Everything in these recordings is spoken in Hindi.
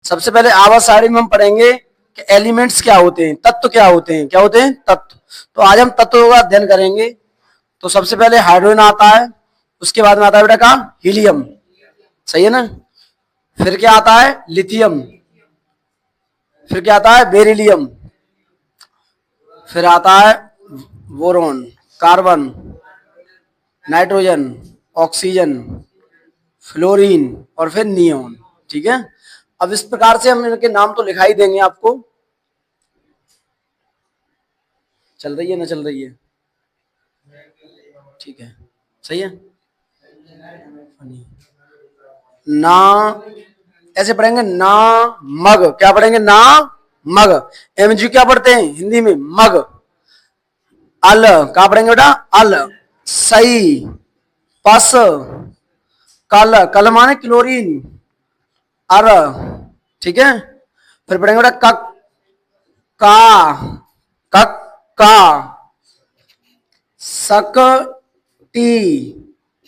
सबसे पहले आवाज सारणी में हम पढ़ेंगे कि एलिमेंट्स क्या होते हैं, तत्व क्या होते हैं, क्या होते हैं तत्व। तो आज हम तत्वों का अध्ययन करेंगे। तो सबसे पहले हाइड्रोजन आता है, उसके बाद में आता है बेटा का हीलियम, सही है ना। फिर क्या आता है लिथियम, फिर क्या आता है बेरिलियम, फिर आता है boron, carbon, nitrogen, oxygen, fluorine और फिर नियोन। ठीक है, अब इस प्रकार से हम इनके नाम तो लिखाई देंगे आपको। चल रही है ना, चल रही है, ठीक है, सही है ना। ऐसे पढ़ेंगे ना मग, क्या पढ़ेंगे ना मग। एमजी क्या पढ़ते हैं हिंदी में मग। अल क्या पढ़ेंगे बेटा अल, सही, पस, कल, कल माने क्लोरीन, अर, ठीक है। फिर पढ़ेंगे बेटा कक, का, कक का, सक टी,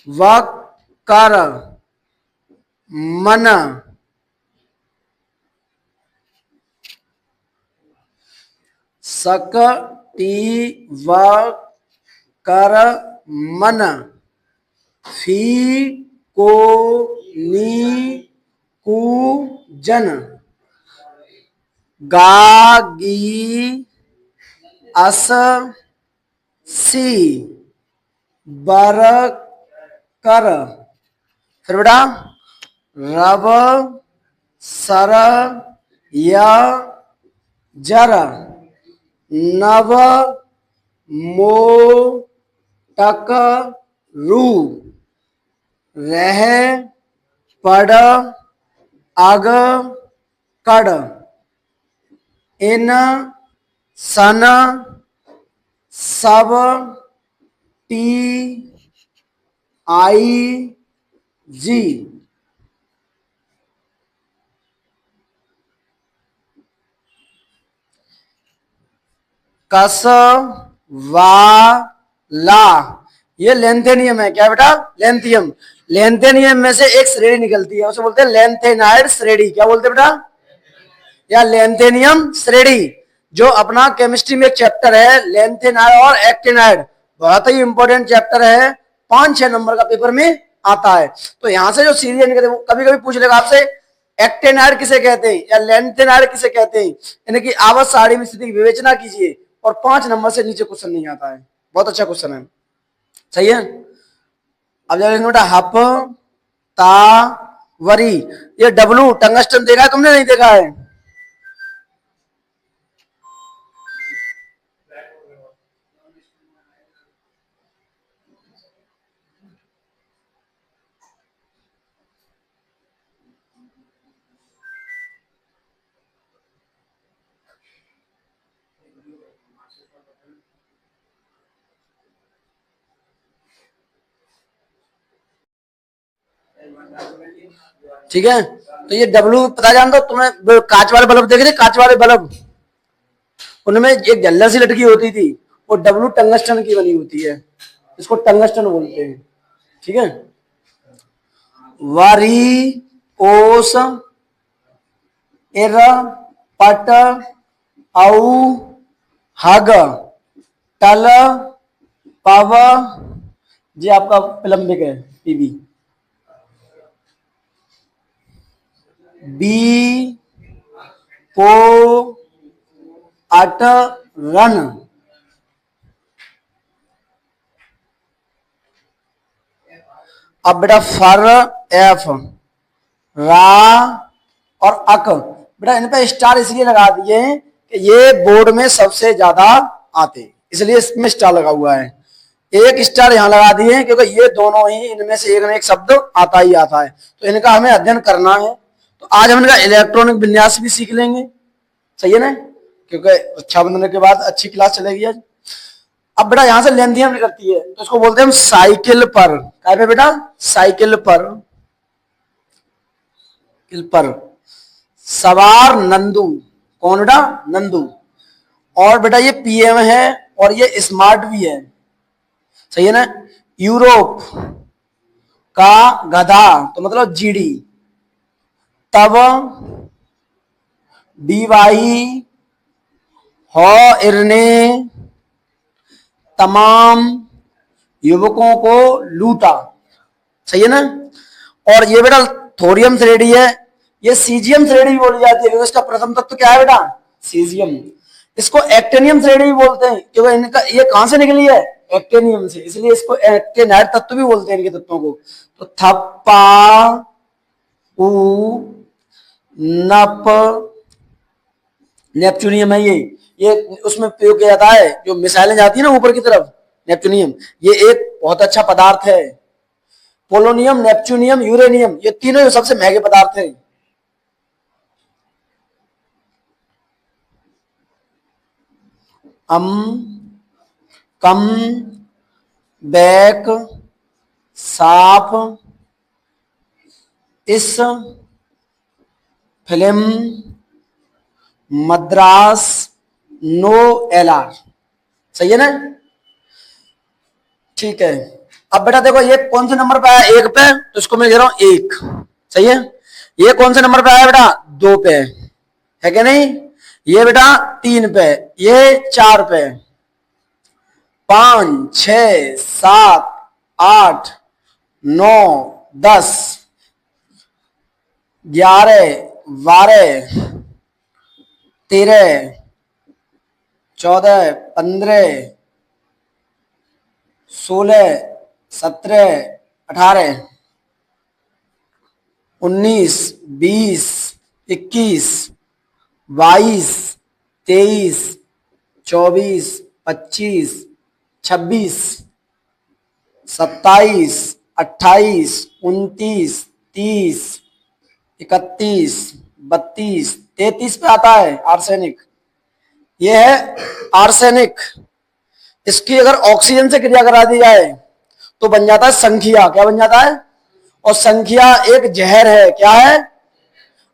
वक कर, मन, सक टी व कर मन, फी को नी कु जन, गा गी अस सी, बर कर। फिर बेटा रब, सर, य, जर, नव, मो, टक, रू, रह, पड़, अग, कड़, इन, सन, सब, टी, आई, जी। कस, वा, ला, ये लेंथेनियम है। क्या बेटा लेंथियम। लेंथेनियम में से एक श्रेणी निकलती है, उसे बोलते हैं लेंथेनाइड श्रेणी। क्या बोलते हैं बेटा, या लेंथेनियम श्रेणी। जो अपना केमिस्ट्री में एक चैप्टर है लेंथेनाइड और एक्टिनाइड, बहुत ही इंपॉर्टेंट चैप्टर है, 5-6 नंबर का पेपर में आता है। तो यहां से जो सीरियल निकलते हैं कभी कभी पूछ लेगा आपसे एक्टिनाइड किसे कहते हैं या लेंथेनाइड किसे कहते हैं, इनकी आवाज सारणी में स्थिति की विवेचना कीजिए और 5 नंबर से नीचे क्वेश्चन नहीं आता है। बहुत अच्छा क्वेश्चन है, सही है। अब जब बेटा हप ता वरी, ये डब्लू टंगस्टन देखा है तुमने, नहीं देखा है। ठीक है, तो ये डब्लू पता जान दो तुम्हें। कांच वाले बल्ब देखे थे, कांच वाले बल्ब, उनमें एक झल्लर सी लटकी होती थी, वो डब्लू टंगस्टन की बनी होती है, इसको टंगस्टन बोलते हैं। ठीक है, वारी, ओस, एर, पट, औ, हग, टल, पव, जी आपका प्लम्बिक है पीबी, बी, पो, अट, रन। अब बेटा फर, एफ, रा और अक, बेटा इन पे स्टार इसलिए लगा दिए हैं कि ये बोर्ड में सबसे ज्यादा आते, इसलिए इसमें स्टार लगा हुआ है। एक स्टार यहां लगा दिए हैं क्योंकि ये दोनों ही इनमें से एक न एक शब्द आता ही आता है, तो इनका हमें अध्ययन करना है। तो आज हम इनका इलेक्ट्रॉनिक विन्यास भी सीख लेंगे, सही है ना, क्योंकि रक्षाबंधन के बाद अच्छी क्लास चलेगी आज। अब बेटा यहां से लेंथियम निकलती है, तो इसको बोलते हैं हम साइकिल पर। क्या पे बेटा साइकिल पर, पर सवार नंदू, कौन बेटा नंदू। और बेटा ये पीएम है और ये स्मार्ट भी है, सही है ना। यूरोप का गधा, तो मतलब जीडी। तब बीवाई हॉर ने तमाम युवकों को लूटा। सही है ना। और ये बेटा थोरियम श्रेणी है, ये सीजियम श्रेणी बोली जाती है क्योंकि इसका प्रथम तत्व क्या है बेटा, सीजियम। इसको एक्टेनियम श्रेणी भी बोलते हैं क्योंकि इनका ये कहां से निकली है, एक्टेनियम से, इसलिए इसको एक्टेनाइड तत्व भी बोलते हैं इनके तत्वों को। तो थप्पा उ नप नेपच्यूनियम है ये उसमें प्रयोग किया जाता है, जो मिसाइलें जाती है ना ऊपर की तरफ, नेपच्यूनियम ये एक बहुत अच्छा पदार्थ है। पोलोनियम, नेपच्यूनियम, यूरेनियम ये तीनों सबसे महंगे पदार्थ हैं। कम बैक साफ इस फिल्म मद्रास नो एलआर। सही है ना। ठीक है, अब बेटा देखो ये कौन से नंबर पे आया, एक पे, तो इसको मैं ले रहा हूं एक। सही है। ये कौन से नंबर पे आया बेटा, दो पे है क्या नहीं। ये बेटा तीन पे, ये चार पे, 5 6 7 8 9 10 11 12 13 14 15 16 17 18 19 20 21 22 23 24 25 26 27 28 29 30 31 32 33 पे आता है आर्सेनिक। ये है आर्सेनिक। इसकी अगर ऑक्सीजन से क्रिया करा दी जाए तो बन जाता है संखिया। क्या बन जाता है, और संखिया एक जहर है। क्या है,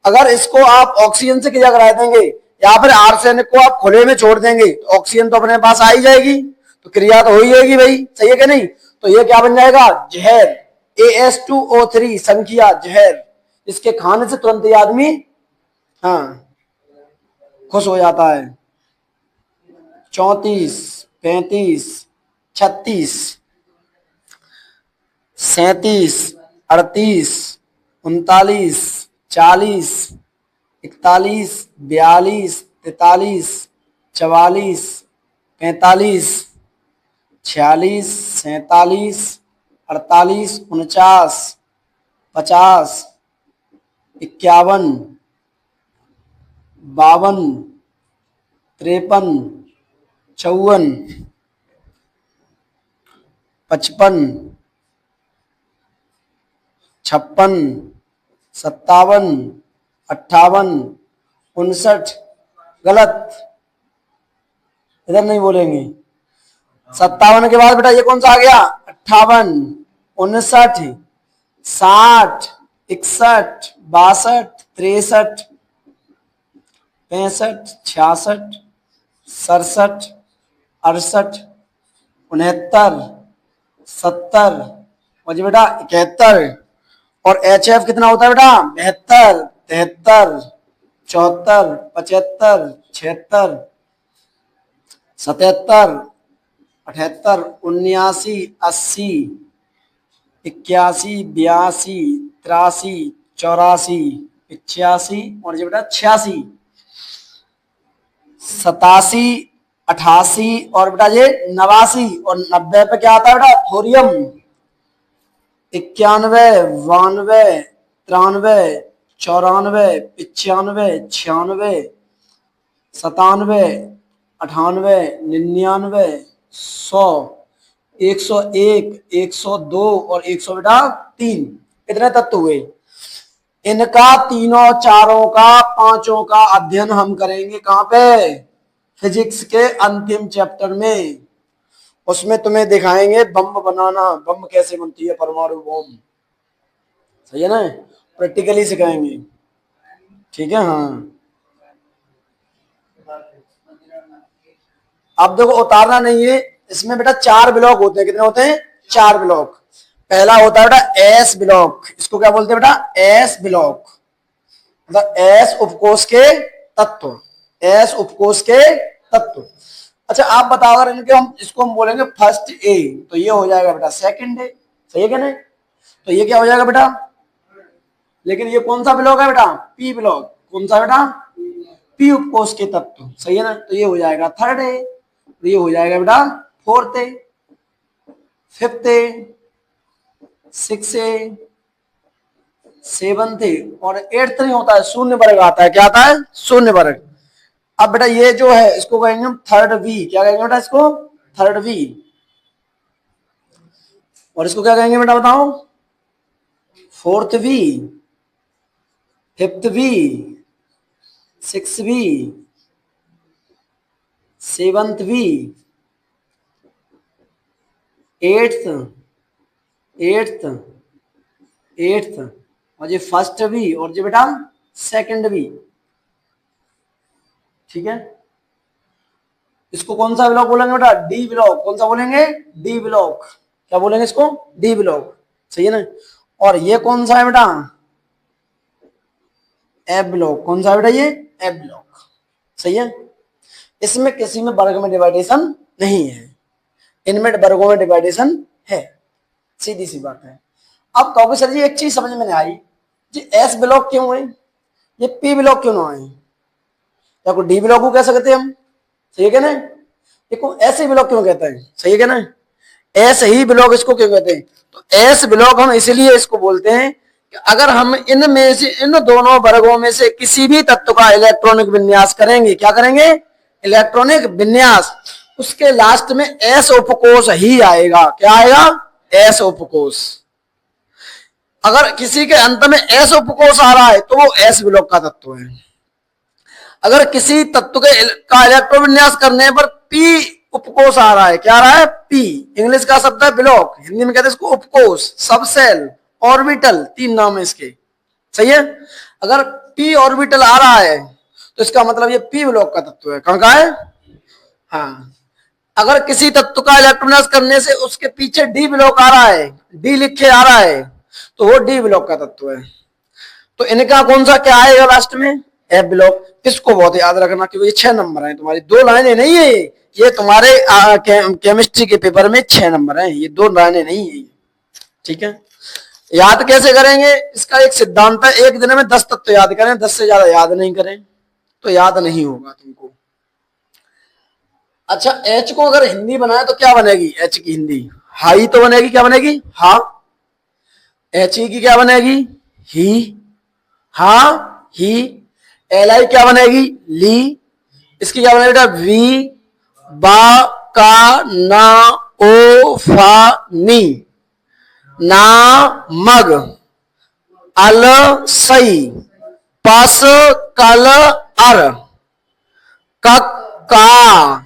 अगर इसको आप ऑक्सीजन से क्रिया करा देंगे या फिर आर्सेनिक को आप खुले में छोड़ देंगे तो ऑक्सीजन तो अपने पास आ ही जाएगी, तो क्रिया तो हो ही जाएगी भाई। सही है कि नहीं। तो ये क्या बन जाएगा, जहर, AS2O3 संखिया जहर। इसके खाने से तुरंत ही आदमी हाँ खुश हो जाता है। 34 35 36 37 38 39 40 41 42 43 44 45 46 47 48 49 50 51 52 53 54 55 56 57 58 59। गलत, इधर नहीं बोलेंगे। 57 के बाद बेटा ये कौन सा आ गया, 58 59 60 61 62 63 65 66 67 68 69 70 और जी बेटा 71। और HF कितना होता है बेटा, 72 73 74 75 76 77 78 79 80 81 82 83 84 85 और जी बेटा 86 87 88 और बेटा ये 89 और 90 पे क्या आता है बेटा, थोरियम। 91 92 93 94 95 96 97 98 99 100 101 102 और 100 बेटा 3। इतने तत्व हुए। इनका तीनों चारों का पांचों का अध्ययन हम करेंगे कहां पे, फिजिक्स के अंतिम चैप्टर में। उसमें तुम्हें दिखाएंगे बम बनाना, बम कैसे बनती है, परमाणु बम। सही है ना, प्रैक्टिकली सिखाएंगे। ठीक है। हाँ अब देखो उतारना नहीं है, इसमें बेटा 4 ब्लॉक होते हैं। कितने होते हैं, 4 ब्लॉक। पहला होता है बेटा एस ब्लॉक। इसको क्या बोलते हैं बेटा, एस ब्लॉक, मतलब एस उपकोष के तत्व, एस उपकोष के तत्व। अच्छा आप बताओ, अगर इनके हम इसको हम बोलेंगे फर्स्ट ए, तो ये हो जाएगा बेटा सेकंड ए, सही है क्या नहीं? तो ये क्या हो जाएगा बेटा? लेकिन ये कौन सा ब्लॉक है बेटा? P block. कौन सा बेटा? पी उपकोष के तत्व, सही है ना? तो ये हो जाएगा थर्ड ए, तो ये हो जाएगा बेटा फोर्थ ए, फिफ्थ ए, सिक्स ए, सेवंथ ए, और एट्थ नहीं होता है, शून्य वर्ग आता है। क्या आता है? शून्य वर्ग। अब बेटा ये जो है इसको कहेंगे हम थर्ड वी। क्या कहेंगे बेटा इसको? Third V. और इसको क्या कहेंगे बेटा बताओ? Fourth V, fifth V, six V, seventh V, eighth और ये फर्स्ट वी, और ये बेटा सेकंड वी। ठीक है, इसको कौन सा ब्लॉक बोलेंगे बेटा? D block. कौन सा बोलेंगे? D block. क्या बोलेंगे इसको? डी ब्लॉक, सही है ना? और ये कौन सा है बेटा? F block. कौन सा बेटा? ये एफ ब्लॉक, सही है। इसमें किसी में वर्ग में डिवाइडेशन नहीं है, इनमें वर्गों में डिवाइडेशन है, सीधी सी बात है। अब कहोगे सर जी एक चीज समझ में नहीं आई, जी एस ब्लॉक क्यों है, ये पी ब्लॉक क्यों ना है? या को डी ब्लॉक को कह सकते हैं हम, सही है क्या ना? देखो ऐसे ब्लॉक क्यों कहते हैं, सही है क्या ना? ऐसे ही ब्लॉक इसको क्यों कहते हैं? तो एस ब्लॉक हम इसलिए इसको बोलते हैं कि अगर हम इनमें से, इन दोनों वर्गों में से किसी भी तत्व का इलेक्ट्रॉनिक विन्यास करेंगे, क्या करेंगे? इलेक्ट्रॉनिक विन्यास, उसके लास्ट में एस उपकोष ही आएगा। क्या आएगा? एस उपकोष। अगर किसी के अंत में एस उपकोष आ रहा है तो वो एस ब्लॉक का तत्व है। अगर किसी तत्व का इलेक्ट्रॉन विन्यास करने पर पी उपकोष आ रहा है, क्या आ रहा है? पी। इंग्लिश का शब्द है ब्लॉक, हिंदी में कहते हैं इसको उपकोष, सबसेल, ऑर्बिटल, तीन नाम है इसके, सही है। अगर पी ऑर्बिटल आ रहा है तो इसका मतलब ये पी ब्लॉक का तत्व है। कहां का है? हाँ। अगर किसी तत्व का इलेक्ट्रॉन विन्यास करने से उसके पीछे डी ब्लॉक आ रहा है, डी लिखे आ रहा है, तो वो डी ब्लॉक का तत्व है। तो इनका कौन सा क्या आएगा लास्ट में? F block. इसको बहुत याद रखना क्योंकि ये 6 नंबर है तुम्हारी, 2 लाइनें नहीं है ये तुम्हारे केमिस्ट्री के पेपर में 6 नंबर है, ये 2 लाइनें नहीं है। ठीक है, याद कैसे करेंगे? इसका एक सिद्धांत है, एक दिन में 10 तत्व याद करें, 10 से ज्यादा याद नहीं करें तो याद नहीं होगा तुमको। अच्छा एच को अगर हिंदी बनाए तो क्या बनेगी? एच की हिंदी हाई तो बनेगी, क्या बनेगी? हा। एच की क्या बनेगी? ही, हा ही। एल आई क्या बनेगी? ली। इसकी क्या बनेगी बेटा? वी, बा, का, ना, ओ, फा, नी। ना, मग, अल, सई, पस, कल, अर, कक, का,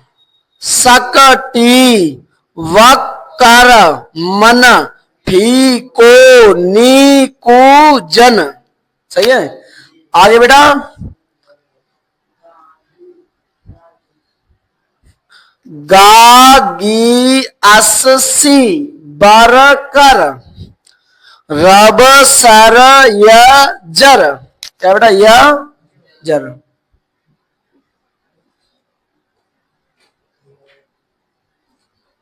सक, टी, वक, कर, मन, फी, को, नी, कु, जन। सही है। आगे बेटा गा, गी, अस, सी, बर, कर, रब, सर, य, जर। क्या बेटा? य, जर।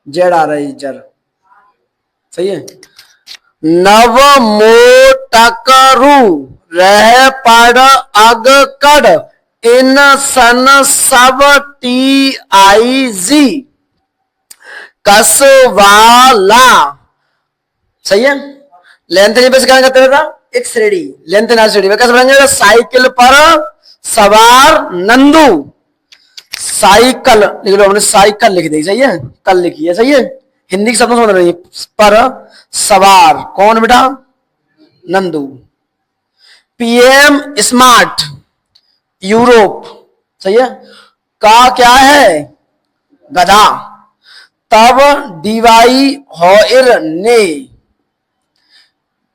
जेड आ रही, जर, सही है। नव, मो, टकरू, रह, पड़, अग, कड़, इन, सन, सब, टी, आई, जी, कस, वाला। सही है। लेंथ नहीं बस क्या करते हैं? एक श्रेणी, लेंथ ना श्रेणी में कैसे बनेंगे? साइकिल पर सवार नंदू। साइकिल लिख लो, हमने साइकिल लिख दी, सही है, कल लिखी है, सही है। हिंदी के शब्द समझ रही पर सवार कौन बेटा? नंदू। पीएम स्मार्ट यूरोप, सही है। का क्या है? गधा। तब डीवाई हॉइर ने,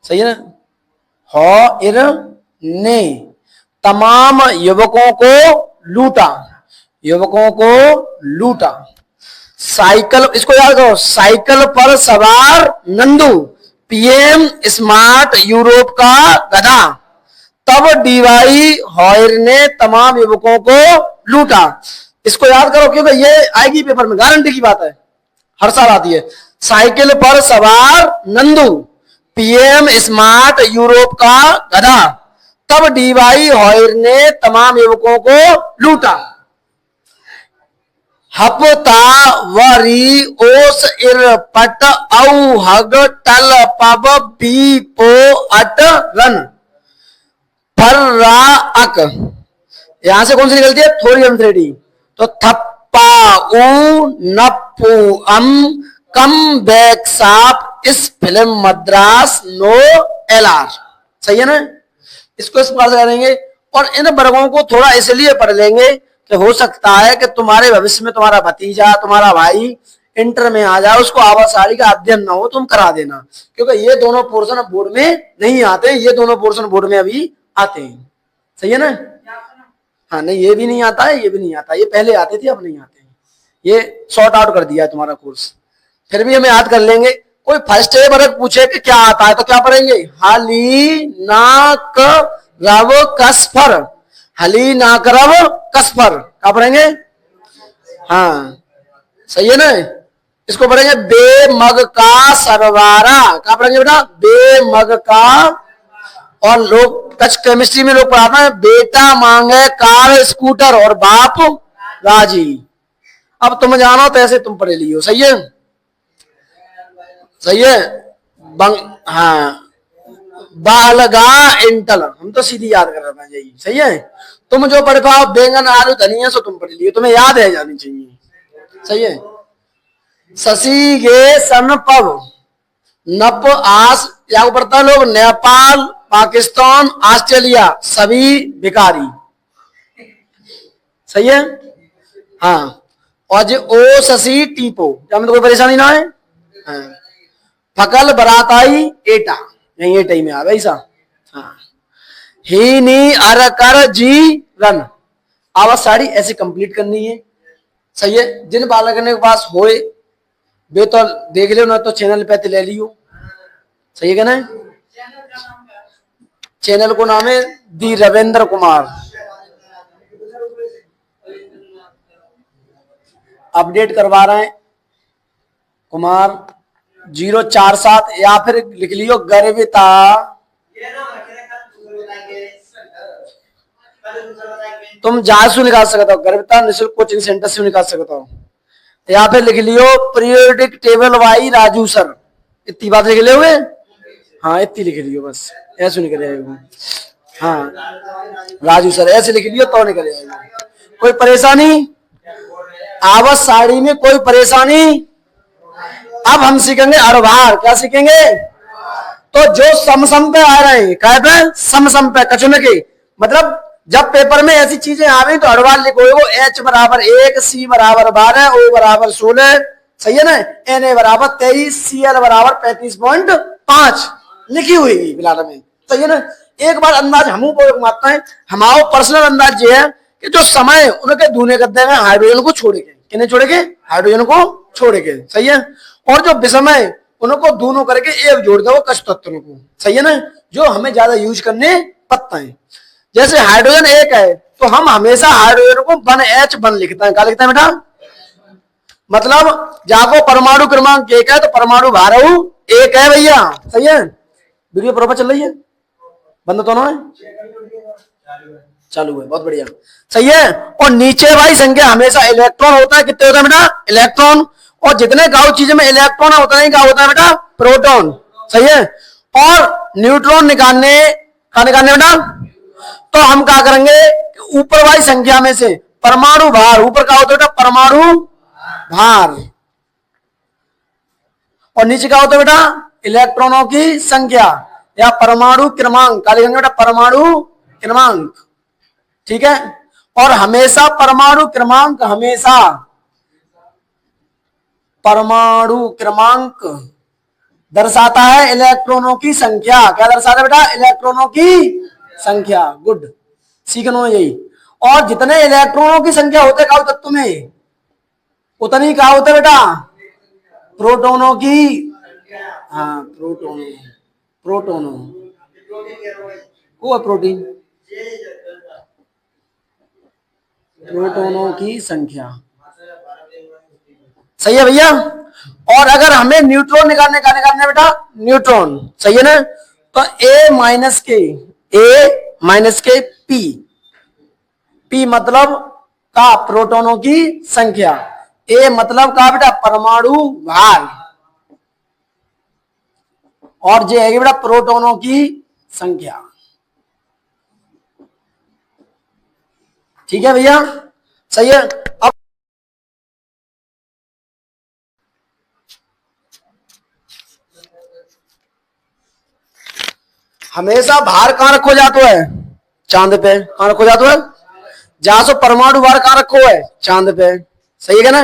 सही है ना, हॉइर ने तमाम युवकों को लूटा, युवकों को लूटा। साइकिल, इसको याद करो, साइकिल पर सवार नंदू, पीएम स्मार्ट यूरोप का गधा, तब डीवाई हॉयर ने तमाम युवकों को लूटा। इसको याद करो क्योंकि ये आएगी पेपर में, गारंटी की बात है, हर साल आती है। साइकिल पर सवार नंदू, पीएम स्मार्ट यूरोप का गधा, तब डीवाई हॉयर ने तमाम युवकों को लूटा। हपता वरी ओस इर पट औ हग टल पब पी पो अट रन फर्रा अक। यहां से कौन सी निकलती है? थोड़ी थ्रेडी। तो थप्पा उ नप्पू अम कम बैक साप इस फिल्म मद्रास नो एलआर। सही है ना? इसको इस प्रकार से करेंगे और इन वर्गों को थोड़ा इसलिए पढ़ लेंगे कि हो सकता है कि तुम्हारे भविष्य में तुम्हारा भतीजा, तुम्हारा भाई इंटर में आ जाए, उसको आवासारी का अध्ययन ना हो, तुम करा देना, क्योंकि ये दोनों पोर्शन बोर्ड में नहीं आते, ये दोनों पोर्शन बोर्ड में अभी आते हैं। सही है ना? हाँ, नहीं ये भी नहीं आता है, ये भी नहीं आता, ये पहले आते थे अब नहीं आते हैं, ये सॉर्ट आउट कर दिया है तुम्हारा कोर्स। फिर भी हमें याद कर लेंगे। कोई फर्स्ट वर्ग पूछे कि क्या आता है तो क्या पढ़ेंगे? हाली नाक रव कसफर, हली नाक रव कसफर, क्या पढ़ेंगे? हाँ सही है ना? इसको पढ़ेंगे बेमग का सरवारा, क्या पढ़ेंगे बेटा? बेमग का। और लोग टच केमिस्ट्री में लोग पढ़ाते हैं बेटा मांगे कार स्कूटर और बाप राजी। अब तुम जानो तो ऐसे तुम पढ़ लियो। सही है? सही है? हाँ, बालगा इंटल, हम तो सीधी याद कर रहे थे यही। सही है? तुम जो पढ़ पाओ बैंगन आलू धनिया सो तुम पढ़ लियो, तुम्हें याद है जानी चाहिए। सही है? शशि गे सन पव नप आस, या पढ़ता लोग नेपाल, पाकिस्तान, ऑस्ट्रेलिया सभी भिखारी। सही है? हाँ, और जो ओ शशि टीपो, क्या मतलब कोई परेशानी ना है? हाँ। फकल बराताई एटा, यही एटा ही में आ गई सा। हाँ, ही नी अर कर जी रन, आवाज साड़ी ऐसे कंप्लीट करनी है। सही है? जिन बालक के पास होए वे तो देख लियो, ना तो चैनल पे ले लियो। सही है क्या? ना चैनल को नाम है दी रविंद्र कुमार। अपडेट करवा रहे हैं कुमार 047, या फिर लिख लियो गर्विता तुम जहां से निकाल सकता हो, गर्विता निःशुल्क कोचिंग सेंटर से निकाल सकता हो, या फिर लिख लियो periodic table by Raju sir. इतनी बात लिख लोगे? हाँ इतनी लिख लियो बस, ऐसे निकलेगा। हाँ राजू सर ऐसे लिख लियो तो निकलेगा। कोई परेशानी? आवत साड़ी में कोई परेशानी? अब हम सीखेंगे अरभार। क्या सीखेंगे? तो जो सम पे आ रहे हैं, क्या पे? सम पे कचने के, मतलब जब पेपर में ऐसी चीजें आ रही तो अरभार लिखो, H बराबर 1, C बराबर 12, O बराबर 16। सही है ना? Na बराबर 23, Cl बराबर 35.5 लिखी हुई बिलाल में। सही है ना? एक बार अंदाज हम मारते हैं, हमारा पर्सनल अंदाज ये है कि जो समय उनके दूने गद्दे में हाइड्रोजन को छोड़ के, किन्हें छोड़ के? हाइड्रोजन को छोड़ के। सही है? और जो विषमय उनको दोनों करके एक जोड़ दो कश तत्वों को। सही है ना? जो हमें ज्यादा यूज करने पड़ता है। जैसे हाइड्रोजन एक है तो हम हमेशा हाइड्रोजन को 1H1 लिखते हैं। क्या लिखते हैं बेटा? मतलब जाको परमाणु क्रमांक 1 है तो परमाणु भार 1 है भैया। सही है? वीडियो प्रॉपर चल रही है? बंद तो ना है? चालू है, बहुत बढ़िया। सही है? और नीचे वाली संख्या हमेशा इलेक्ट्रॉन होता है। कितने होता है बेटा? इलेक्ट्रॉन। और जितने गाँव चीज में इलेक्ट्रॉन होता है क्या होता है बेटा? प्रोटॉन। सही है? और न्यूट्रॉन निकालने बेटा तो हम क्या करेंगे? ऊपर वाली संख्या में से परमाणु भार, ऊपर का होता है बेटा परमाणु भार, और नीचे का होता है बेटा इलेक्ट्रॉनों की संख्या या परमाणु क्रमांक। क्या लिखेंगे बेटा? परमाणु क्रमांक। ठीक है? और हमेशा परमाणु क्रमांक, हमेशा परमाणु क्रमांक दर्शाता है इलेक्ट्रॉनों की संख्या। क्या दर्शाता है बेटा? इलेक्ट्रॉनों की संख्या। गुड, सीखना यही। और जितने इलेक्ट्रॉनों की संख्या होते हैं तत्व में, उतनी क्या होता है बेटा? प्रोटोनों की। हाँ प्रोटोनों, प्रोटोनों वो प्रोटीन। प्रोटॉनों की संख्या। सही है भैया। और अगर हमें न्यूट्रॉन निकालने बेटा, न्यूट्रॉन, सही है ना, तो ए माइनस के पी, पी मतलब का प्रोटॉनों की संख्या, ए मतलब का बेटा परमाणु भार, और जे है बेटा प्रोटॉनों की संख्या। ठीक है भैया, सही है। अब हमेशा भार कहां रखो जातो है? चांद पे। कहां रखो जातो है? जहां से परमाणु भार कहां रखो है? चांद पे। सही है ना।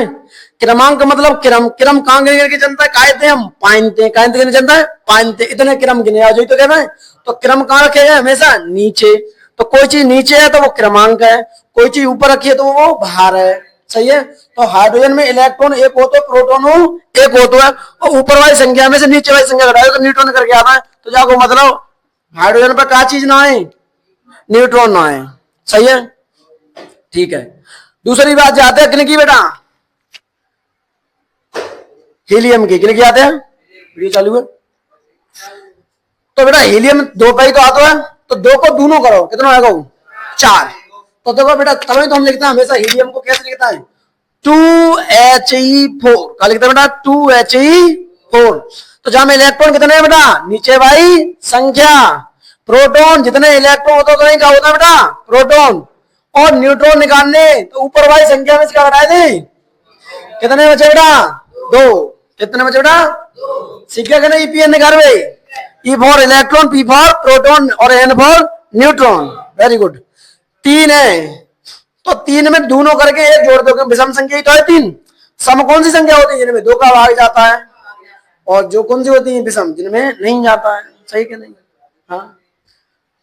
क्रमांक मतलब क्रम, क्रम कहां गिन के जनता है? कायते हम पाइनते, कायते गिने जनता है पाइनते, इतने क्रम गिने आज तो कहना है। तो क्रम कहां रखे गए? हमेशा नीचे। तो कोई चीज नीचे है तो वो क्रमांक है, कोई चीज ऊपर रखी है तो वो भार है। सही है। तो हाइड्रोजन में इलेक्ट्रॉन एक हो तो प्रोटॉन एक हो तो है, और ऊपर वाली संख्या में से नीचे वाली संख्या घटाए तो न्यूट्रॉन करके आता है। तो जाको मतलब हाइड्रोजन पर क्या चीज ना आए? न्यूट्रॉन ना आए। सही है, ठीक है। दूसरी बात जाते हैं किन की बेटा? हीलियम की। किन की आते हैं? वीडियो चालू है तो बेटा हीलियम दो पे ही तो आता है, तो दो को दोनों करो, कितना आएगा? 4। तो देखो बेटा, तभी तो हम लिखते हैं हमेशा हीलियम को कैसे लिखता है? 2He4। क्या लिखते हैं बेटा? 2He4। तो जहां में इलेक्ट्रॉन कितने हैं बेटा? नीचे भाई संख्या। प्रोटॉन जितने इलेक्ट्रॉन होता है क्या होता है बेटा? प्रोटॉन। और न्यूट्रॉन निकालने तो ऊपर वाली संख्या में से क्या घटाए थे? कितने बचे बेटा? 2। कितने बचे बेटा? सीख गया नहीं? ईपीएन निकाल भाई। E for electron, P for proton और N for neutron. Very good. 3 है तो 3 में दोनों करके एक जोड़ दो, विषम संख्या ही तो है 3। सम कौन सी संख्या होती है? जिनमें 2 का भाग जाता है, और जो कौन सी होती है? विषम, जिनमें नहीं जाता है। सही कि नहीं? हाँ।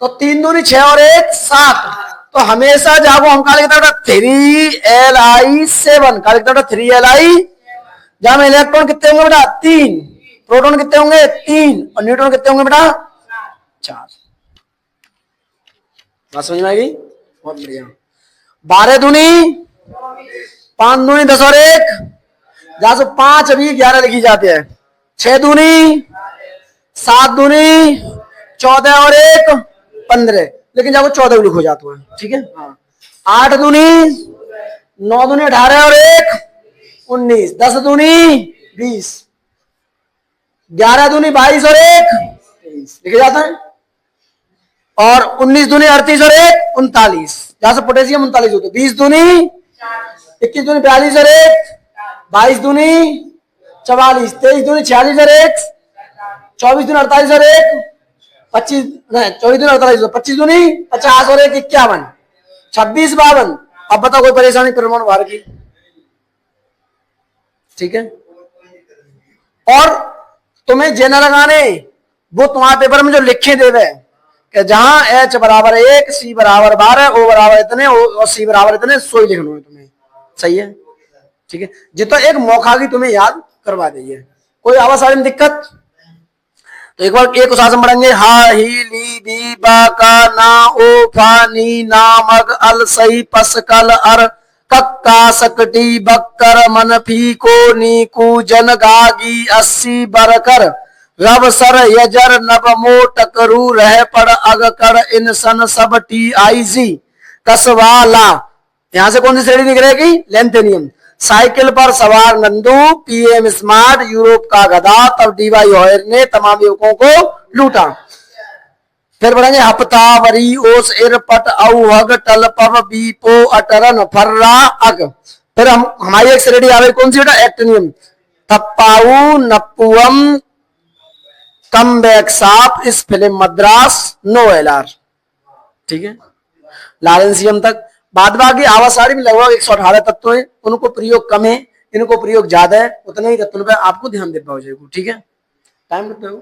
तो 3 दूनी 6 और 1 7। तो हमेशा जागो हम क्या लिखते हैं? 3Li7। क्या लिखते हैं? 3Li। जहां में इलेक्ट्रॉन कितने होंगे बेटा? 3। प्रोटॉन कितने होंगे? 3। और न्यूट्रॉन कितने होंगे बेटा? 4। बात समझ में आएगी? बहुत बढ़िया। 12 दूनी 5 दूनी 10 और 1, जहां से 5 अभी 11 लिखी जाते हैं। 6 दूनी 7 दूनी 14 और 1 15, लेकिन जब 14 लिखो जाता है। ठीक है। 8 दूनी 9 दूनी 18 और 1 19, 10 दूनी 20, 11 दूनी 22 और 1 23 लिखे जाता है। और 19 दूनी 38 और 1 39, जहां से पोटेशियम 39 होते। 20 दूनी 21 दूनी 42 और 1 22 दूनी 44, 23 दूनी 46 और 1 24 दूनी 48 और 1 25, 24 दूनी 48, 25 दूनी 50 और 1 51, 26 52। अब बताओ कोई परेशानी परमाणु भार की? ठीक है। और तुम्हें जे न लगाने, वो तुम्हारे पेपर में जो लिखे देवे कि जहां H बराबर 1, C बराबर 12, O बराबर इतने और C बराबर इतने, सो ही लिखना है तुम्हें। सही है, ठीक है। जितना एक मौका की तुम्हें याद करवा दीजिए। कोई आवाज में दिक्कत? तो एक बार एक शासन पढ़ेंगे। हा ही ली बी बा का ना ओ फा नी ना मग अल सही पस कल अर कक्का सकटी बक्कर मन फी को नी कु जन गागी 80 बरकर रब सर यजर नब मो टकरू रह पड़ अग कर इन सन सब टी आई जी कसवाला। यहां से कौन सी श्रेणी निकलेगी? लेंथेनियम। साइकिल पर सवार नंदू, पीएम स्मार्ट, यूरोप का गधा, तब डीवाई हॉयर ने तमाम युवकों को लूटा। फिर बढ़ेंगे। हफ्ता वरी ओस इरपट औहग टल पव बीपो अटरन फर्रा अग। फिर हम हमारी एक श्रेणी आ गई कौन सी बेटा? एक्टिनियम। थप्पाऊ नपुअम कम बैक साफ इस फिल्म मद्रास नो एलआर। ठीक है, लारेंसियम तक। बाद बाकी आवासारी में लगभग 118 तत्व है, उनको प्रयोग कम है, इनको प्रयोग ज्यादा है। उतने ही तत्वों पर आपको ध्यान देना हो जाएगा। ठीक है, टाइम कितना हो?